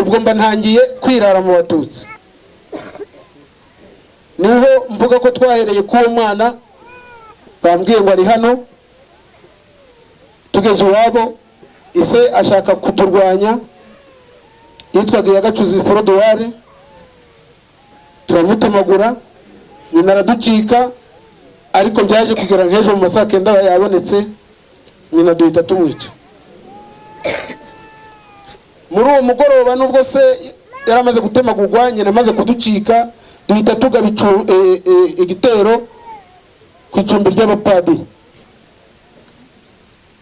ubwo mba ntangiye kwirara mu batutsi. Niho mvuga ko twahereye kuwo mwana bambwiye ngo ari hano, tugeze iwabo ise ashaka kuturwanya, yitwaga Yagacuzi Frodouard, turamutemagura, nyina araducika, ariko byaje kugera nk'ejo mu masaha 9 yabonetse, nyina duhita tumwica. Muri uwo mugoroba nubwo se yaramaze gutemagurwa, nyina amaze kuducika, duhita tugaba igitero ku icumbi ry'abapadiri.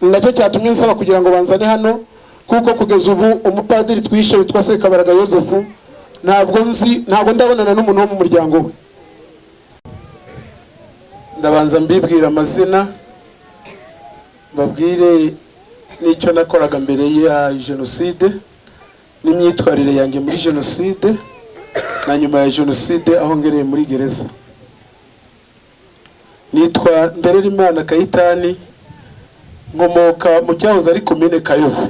Nacyo cyatumye nsaba kugira ngo banzane hano, kuko kugeza ubu umupadiri twishe witwa Sekabaraga Yozefu ntabwo ndabonana n'umuntu wo mu muryango we. Ndabanza mbibwira amazina, mbabwire n'icyo nakoraga mbere ya jenoside n'imyitwarire yanjye muri jenoside na nyuma ya jenoside aho ngereye muri gereza. Nitwa Ndererimana Kayitani, nkomoka mu cyahoze ari komine Kayove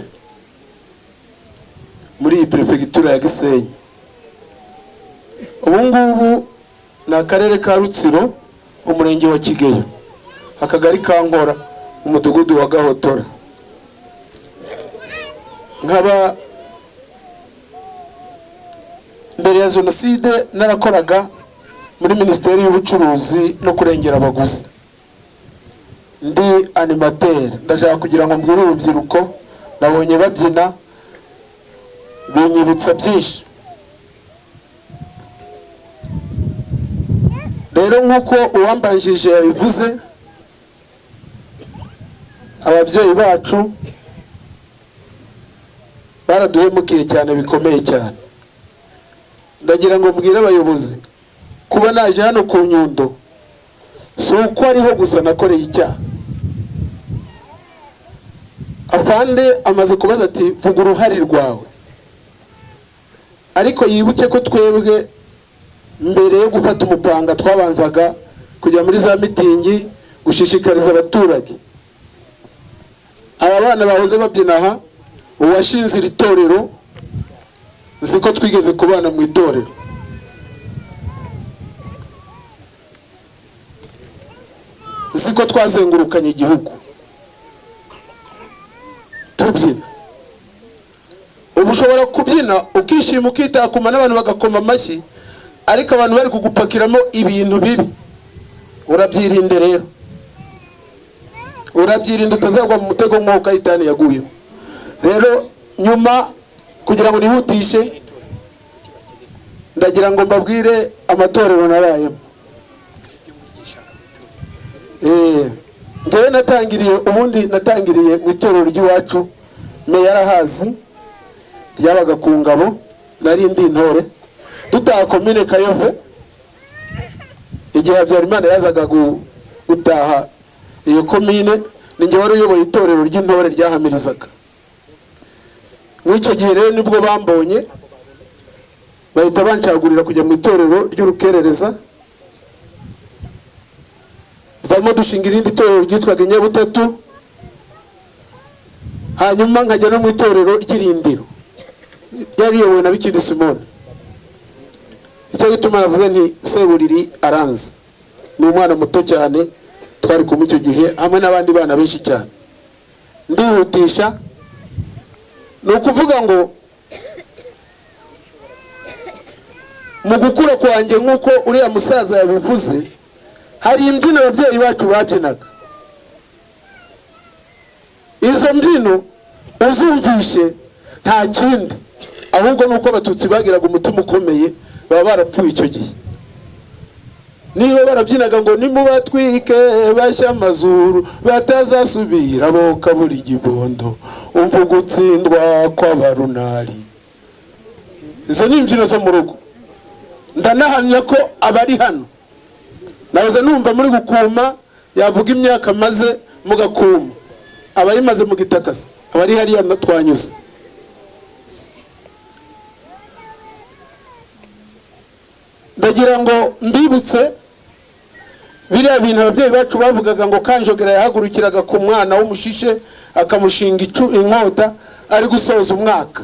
muri iyi prefegitura ya Gisenyi. Ubu ngubu na akarere ka Rutsiro, umurenge wa Kigeyo, akagari ka Nkora, umudugudu wa Gahotora. Nkaba mbere ya jenoside narakoraga muri Minisiteri y'Ubucuruzi no kurengera abaguzi, ndi animateur. Ndashaka kugira ngo mbwire urubyiruko, nabonye babyina binyibutsa byinshi. Rero nk'uko uwambanjije yabivuze, ababyeyi bacu baraduhemukiye cyane, bikomeye cyane. Ndagira ngo mbwire abayobozi, kuba naje hano ku Nyundo si uko ariho gusa nakoreye icyaha. Afande amaze kubaza ati vuga uruhari rwawe, ariko yibuke ko twebwe mbere yo gufata umupanga twabanzaga kujya muri za mitingi gushishikariza abaturage. Aba bana bahoze babyina aha, uwashinze iri torero ziko twigeze kubana mu itorero. Ziko twazengurukanye igihugu tubyina. Ubu ushobora kubyina ukishima ukitakuma n'abantu bagakoma amashyi, ariko abantu bari kugupakiramo ibintu bibi. Urabyirinde rero, urabyirinda utazagwa mu mutego nk'uko Kayitani yaguye. Rero nyuma kugira ngo nihutishe, ndagira ngo mbabwire amatorero narayemo. Ngewe natangiriye mu itorero ry'iwacu, me yarahazi, ryabaga ku Ngabo, nari ndi intore, dutaha komine Kayove. Igihe Habyarimana yazaga gutaha iyo komine, ninjye wari uyoboye itorero ry'intore ryahamirizaga. Muri icyo gihe rero nibwo bambonye, bahita bancagurira kujya mu itorero ry'urukerereza. Vamo dushinga irindi torero ryitwaga Nyabutatu, hanyuma nkajya no mu itorero ry'Irindiro yari yobowe na Bikindi Simone. Icyo gituma navuze nti Seburiri aranze, ni umwana muto cyane, twari kumwe icyo gihe hamwe n'abandi bana benshi cyane. Ndihutisha, ni ukuvuga ngo mu gukura kwanjye nk'uko uriya musaza yabivuze, hari imbyino ababyeyi bacu babyinaga. Izo mbyino uzumvishe nta kindi, ahubwo nuko abatutsi bagiraga umutima ukomeye, baba barapfuye icyo gihe. Niho barabyinaga ngo nimubatwike bashya amazuru batazasubira bo kabura igibondo, umva gutsindwa kw'abarunari. Izo ni imbyino zo mu rugo. Ndanahamya ko abari hano nahoze numva muri gukuma yavuga imyaka maze mugakuma, abayimaze mu gitakasi, abari hariya twanyuze. Ndagira ngo mbibutse biriya bintu ababyeyi bacu bavugaga ngo Kanjogera yahagurukiraga ku mwana w'umushishe akamushinga inkota ari gusoza umwaka.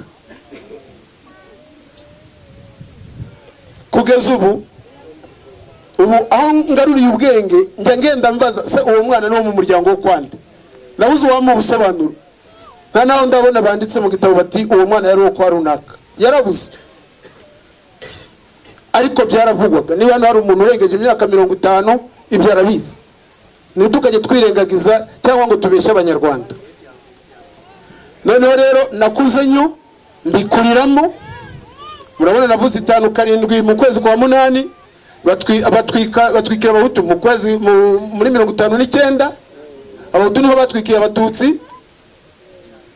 kugeza ubu aho ngaruriye ubwenge njya ngenda mbaza se uwo mwana ni wo mu muryango wo kwande, nabuze uwamuha ubusobanuro. nta naho ndabona banditse mu gitabo bati uwo mwana yari uwo kwa runaka, yarabuze. Ariko byaravugwaga, niba hari umuntu urengeje imyaka 50 ibyo arabizi. Ntitukajye twirengagiza cyangwa ngo tubeshe abanyarwanda. Noneho rero nakuze nyo mbikuriramo, murabona navuze 5 7 mu kwezi kwa 8 batwikira abahutu mu kwezi muri 59 abahutu niho batwikiye abatutsi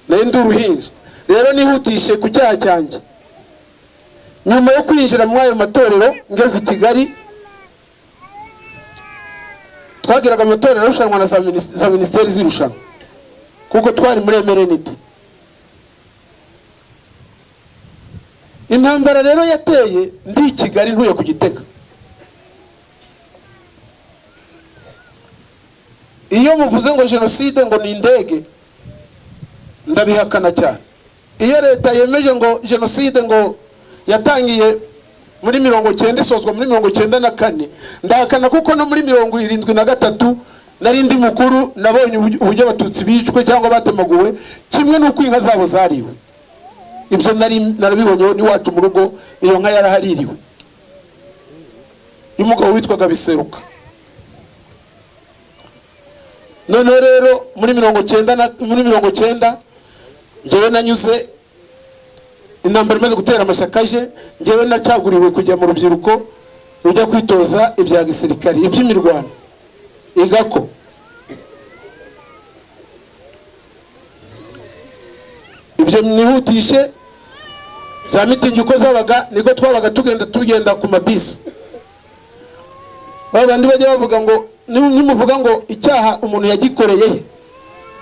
na induruhinje. Rero nihutishe ku cyaha cyanjye. Nyuma yo kwinjira mu ayo matorero ngeze Kigali, twagiraga amatorero rushanwa na za ministeri zirushanwa kuko twari muri emerenite. Intambara rero yateye ndi Kigali ntuye ku Gitega. Iyo muvuze ngo genocide ngo ni indege ndabihakana cyane. Iyo leta yemeje ngo genocide ngo yatangiye muri 90 isozwa muri 94 ndahakana kuko no muri 73 nari ndi mukuru nabonye uburyo abatutsi bicwe cyangwa batemaguwe kimwe n'uko inka zabo zariwe. Ibyo narabibonye ni wacu mu rugo, iyo nka yarahaririwe. Umugabo witwaga Biseruka. None rero muri 90 ngewe nanyuze intambara imaze gutera amashyakaje, ngewe nacaguriwe kujya mu rubyiruko rujya kwitoza ibya gisirikari iby'imirwano igako. Ibyo nihutishe za mitingi uko zabaga niko twabaga tugenda ku mabisi. Babandi bajya bavuga ngo nimuvuga ngo icyaha umuntu yagikoreye,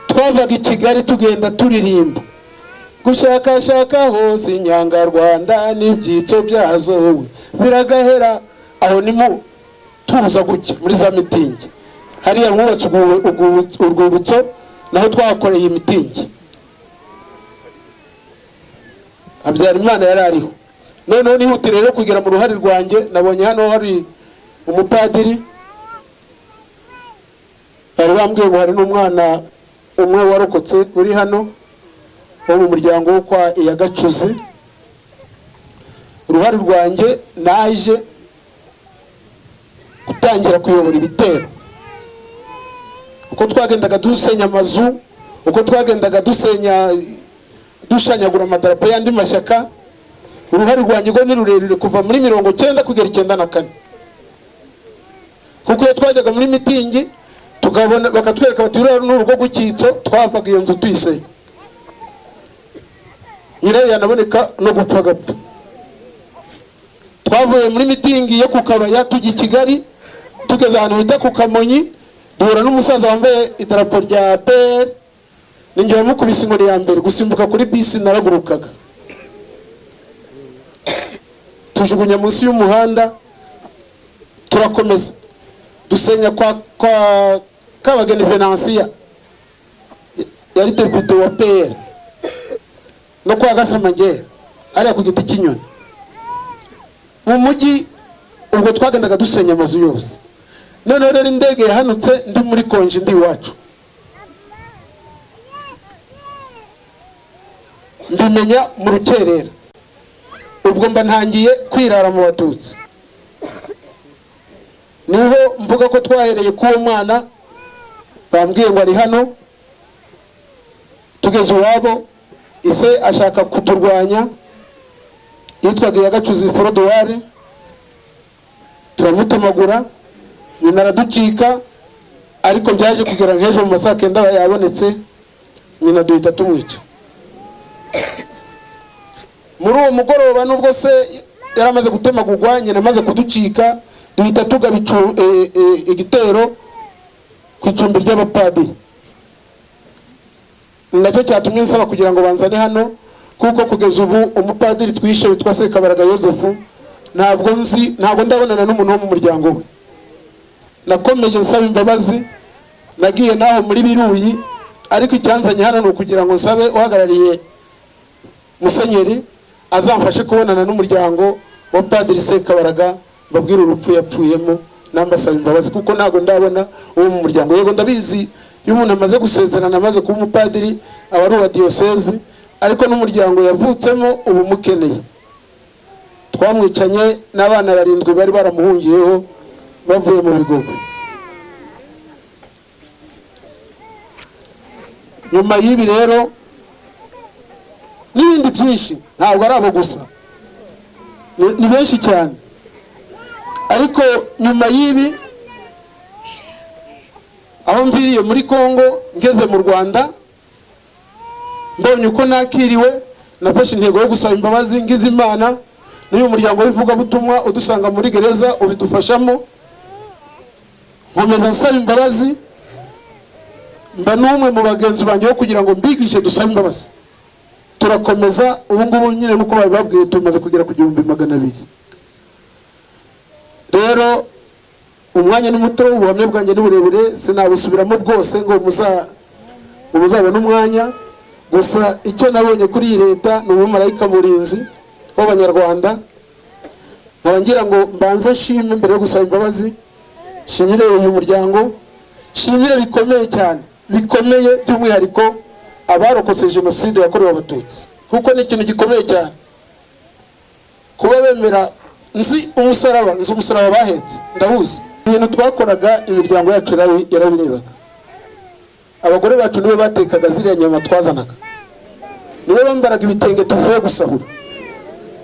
twavaga i Kigali tugenda turirimba gushakashaka hose inyanga Rwanda n'ibyitso byazo ziragahera. Aho nimu tuza guke muri za mitingi hariya mwubatse urwibutso naho twakoreye imitingi. Habyarimana yarariho. Noneho nihutire rero kugira mu ruhari rwanjye, nabonye hano hari umupadiri bari bambwiye ngo hari n'umwana umwe warokotse uri hano wo mu muryango wo kwa Iyagacuze. Uruhari rwanjye naje gutangira kuyobora ibitero. Uko twagendaga dusenya amazu, uko twagendaga dushanyagura amadarapo y'andi mashyaka, uruhari rwanjye ngo ni rurerure kuva muri 90 kugera 94. Kuko iyo twajyaga muri mitingi tukabona bakatwereka bati rero n'urugo gukitso, twavaga iyo nzu tuyiseye. Nyirayo yanaboneka no gupfa gapfa. Twavuye muri mitingi yo kukabaya tujya i Kigali, tugeze ahantu bita ku Kamonyi, duhura n'umusaza wambaye idarapo rya PL. Ninjye wamukubise inkoni ya mbere, gusimbuka kuri bisi naragurukaga. Tujugunya munsi y'umuhanda, turakomeza dusenya kwa Kabageni Venansia yari depute wa PL, no kwa Gasamagera ari ku giti cy'inyoni. Mu mujyi ubwo twagendaga dusenya amazu yose. None rero indege yahanutse ndi muri konje ndi iwacu. Ndimenya mu rukerera. Ubwo mba ntangiye kwirara mu batutsi. Niho mvuga ko twahereye kuwo mwana bambwiye ngo ari hano, tugeze iwabo ise ashaka kuturwanya, yitwaga Iyagacuze Frodouard, turamutemagura, nyina araducika. Ariko byaje kugera nk'ejo mu masaha 9 yabonetse, nyina duhita tumwica. Muri uwo mugoroba nubwo se yaramaze gutemagurwa, nyina amaze kuducika, duhita tugaba igitero ku icumbi ry'abapadiri. Nacyo cyatumye nsaba kugira ngo banzane hano, kuko kugeza ubu umupadiri twishe witwa Sekabaraga Yosefu ntabwo ndabonana n'umuntu wo mu muryango we. Nakomeje nsaba imbabazi, nagiye naho muri Biruyi, ariko icyanzanye hano ni ukugira ngo nsabe uhagarariye Musenyeri azamfashe kubonana n'umuryango wa Padiri Sekabaraga mbabwira urupfu yapfuyemo n'amasaba imbabazi kuko ntago ndabona uwo mu muryango. Yego ndabizi iyo umuntu amaze gusezerana amaze kuba umupadiri aba ari uwa diocese, ariko n'umuryango yavutsemo ubu mukeneye. Twamwicanye n'abana 7 bari baramuhungiyeho bavuye mu Bigogo. Nyuma y'ibi rero n'ibindi byinshi, ntabwo ari abo gusa, ni benshi cyane. Ariko nyuma y'ibi aho mviriye muri Kongo ngeze mu Rwanda, mbonye uko nakiriwe, nafashe intego yo gusaba imbabazi ngize Imana n'uyu muryango w'ivugabutumwa udusanga muri gereza ubidufashamo. Nkomeza nsaba imbabazi, mba n'umwe mu bagenzi banjye wo kugira ngo mbigishe dusaba imbabazi. Turakomeza ubu ngubu nyine nuko bababwiye tumaze kugera ku 200. Rero umwanya n'umuto ubuhamya bwanjye n'uburebure sinabusubiramo bwose ngo muzabone umwanya. Gusa icyo nabonye kuri iyi leta ni umumarayika murinzi w'Abanyarwanda. Ngira ngo mbanze nshime mbere yo gusaba imbabazi, shimire uyu muryango, shimire bikomeye cyane, bikomeye by'umwihariko abarokotse jenoside yakorewe Abatutsi, kuko ni ikintu gikomeye cyane kuba bemera. Nzi umusaraba bahetse, ndahuze ibintu twakoraga, imiryango yacu yarabirebaga. Abagore bacu nibo batekaga ziriya nyama twazanaga, nibo bambaraga ibitenge tuvuye gusahura,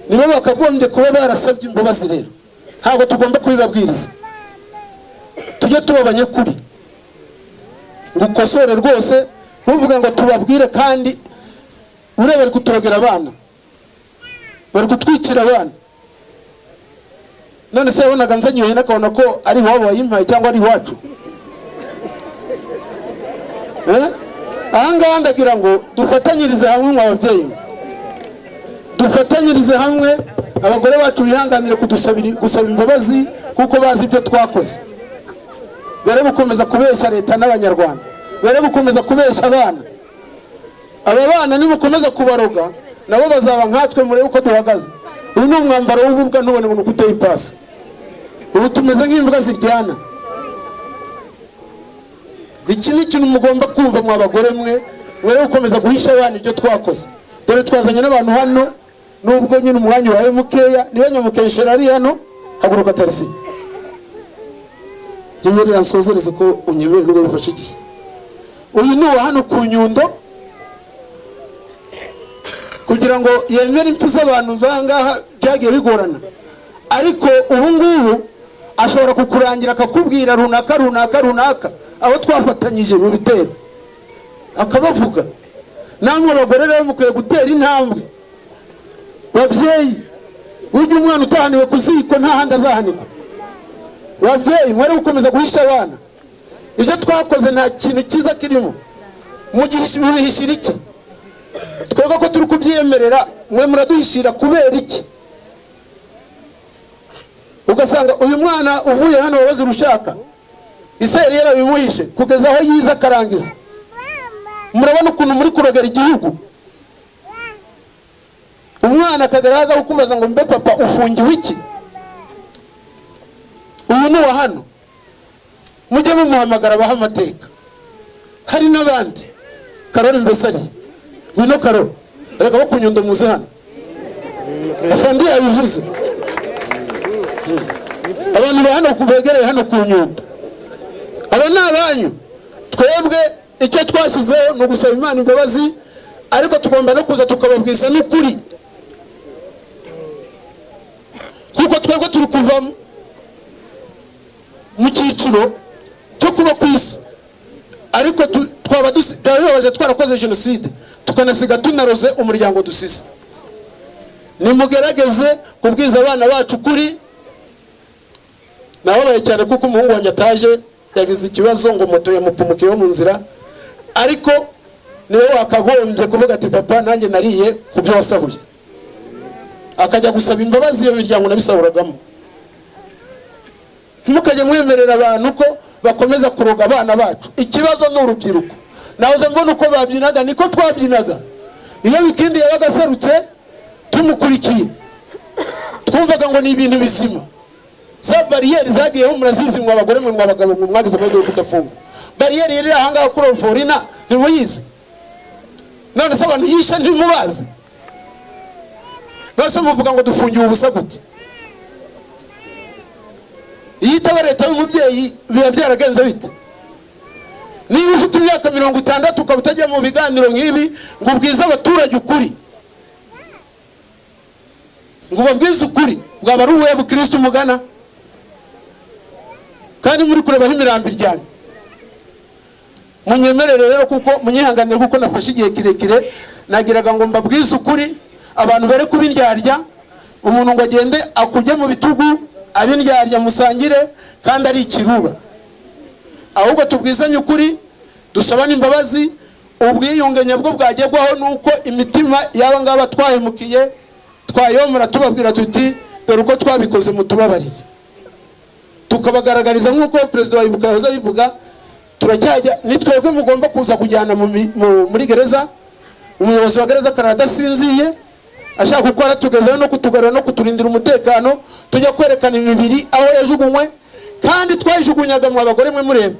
nibo bakagombye kuba barasabye imbabazi. Rero ntabwo tugomba kubibabwiriza, tujye tubabanye kuri ngo ukosore rwose, ntuvuga ngo tubabwire kandi urebe bari kuturogera abana, bari kutwicira abana. None se yabonaga nzanyuye nakabona ko ari wabo wayimpaye cyangwa ari wacu. Ahangaha ndagira ngo dufatanyirize hamwe mw'ababyeyi, dufatanyirize hamwe. Abagore bacu bihanganire gusaba imbabazi kuko bazi ibyo twakoze. Bere gukomeza kubeshya leta n'Abanyarwanda, bere gukomeza kubeshya abana. Aba bana nimukomeza kubaroga nabo bazaba nkatwe, murebe uko duhagaze. Uyu ni umwambaro w'ububwa, ntubone ngo nukuteye ipasi. Ubu tumeze nk'imbwa ziryana. Iki ni ikintu mugomba kumva mw'abagore mwe, mwere gukomeza guhisha abana ibyo twakoze. Dore twazanye n'abantu hano, nubwo nyine umwanya wawe mukeya, niwe nyamukeshera ari hano, haguruka Tarisi. Nyemerera nsozereze ko unyemerera nubwo bifashe igihe. Uyu ni uwa hano ku Nyundo, kugira ngo yemere impfu z'abantu bangaha byagiye bigorana. Ariko ubu ngubu ashobora kukurangira akakubwira runaka aho twafatanyije mu bitero, akabavuga. Namwe abagore rero mukwiye gutera intambwe. Babyeyi, ujye umwana utahaniwe ku ziko nta handi azahanikwa. Babyeyi, mwere gukomeza guhisha abana. Ibyo twakoze nta kintu cyiza kirimo. Mubihishira iki? Twebwe ko turi kubyemerera, mwe muraduhishira kubera iki? Ugasanga uyu mwana uvuye hano wabaze urushaka, Isirayeli yarabimuhishe kugeza aho yiza akarangiza. Murabona ukuntu muri kurogera igihugu. Umwana akagaraza kukubaza ngo mbe papa ufungiwe iki? Uyu ni wa hano, mujye mumuhamagara abaha amateka. Hari n'abandi. Karori Mbesari, ngwino Karori, reka bo ku Nyundo muze hano. Afandi yabivuze. Abantu hano kubegereye hano ku Nyundo, aba ni abanyu. Twebwe icyo twashyizeho no gusaba Imana imbabazi, ariko tugomba no kuza tukababwiza n'ukuri, kuko twebwe turi kuva mu cyiciro cyo kuba ku isi, ariko twaba dusigaye twarakoze jenoside, tukanasiga tunaroze umuryango dusize. Nimugerageze kubwiza abana bacu kuri. Nababaye cyane kuko umuhungu wanjye ataje, yagize ikibazo ngo moto yamupfumukiyeho mu nzira, ariko niwe wakagombye kuvuga ati papa nanjye nariye ku byo wasahuye, akajya gusaba imbabazi iyo miryango nabisahuragamo. Ntimukajye mwemerera abantu ko bakomeza kuroga abana bacu. Ikibazo ni urubyiruko. Nahoze mbona uko babyinaga niko twabyinaga. Iyo Bikindi yabaga aserutse tumukurikiye, mwumvaga ngo ni ibintu bizima. Za bariyeri zagiyeho murazizi mwa abagore mwe mwabagabo mwagize amahirwe yo kudafunga. Bariyeri yari ahanga kuri Forina ntimuyizi. None se abantu yisha ntimubazi. Nose muvuga ngo dufungiye ubusa gute? Iyitaba leta y'umubyeyi biba byaragenze bite? Niba ufite imyaka 60 ukaba utajya mu biganiro nk'ibi ngo ubwize abaturage ukuri, ngo babwize ukuri, bwaba ari ubuhe bukristo mugana? Kandi muri kurebaho imirambi ryane. Munyemerere rero kuko munyihanganire kuko nafashe igihe kirekire, nagiraga ngo mbabwize ukuri, abantu bare kubindyarya, umuntu ngo agende akujye mu bitugu abindyarya musangire kandi ari ikirura. Ahubwo tubwizanye ukuri, dusabana imbabazi, ubwiyunge nyabwo bwagegwaho nuko imitima yaba ngaba twahemukiye twayomora tubabwira tuti dore uko twabikoze mutubabarire, tukabagaragariza nk'uko perezida wa Ibuka yahoze bivuga. Turajyajya nitwebwe mugomba kuza kujyana muri gereza. Umuyobozi wa gereza karadasinziye ashaka gukora tugezeho no kutugarura no kuturindira umutekano, tujya kwerekana imibiri aho yajugunywe kandi twayijugunyaga mu abagore mwe murebe.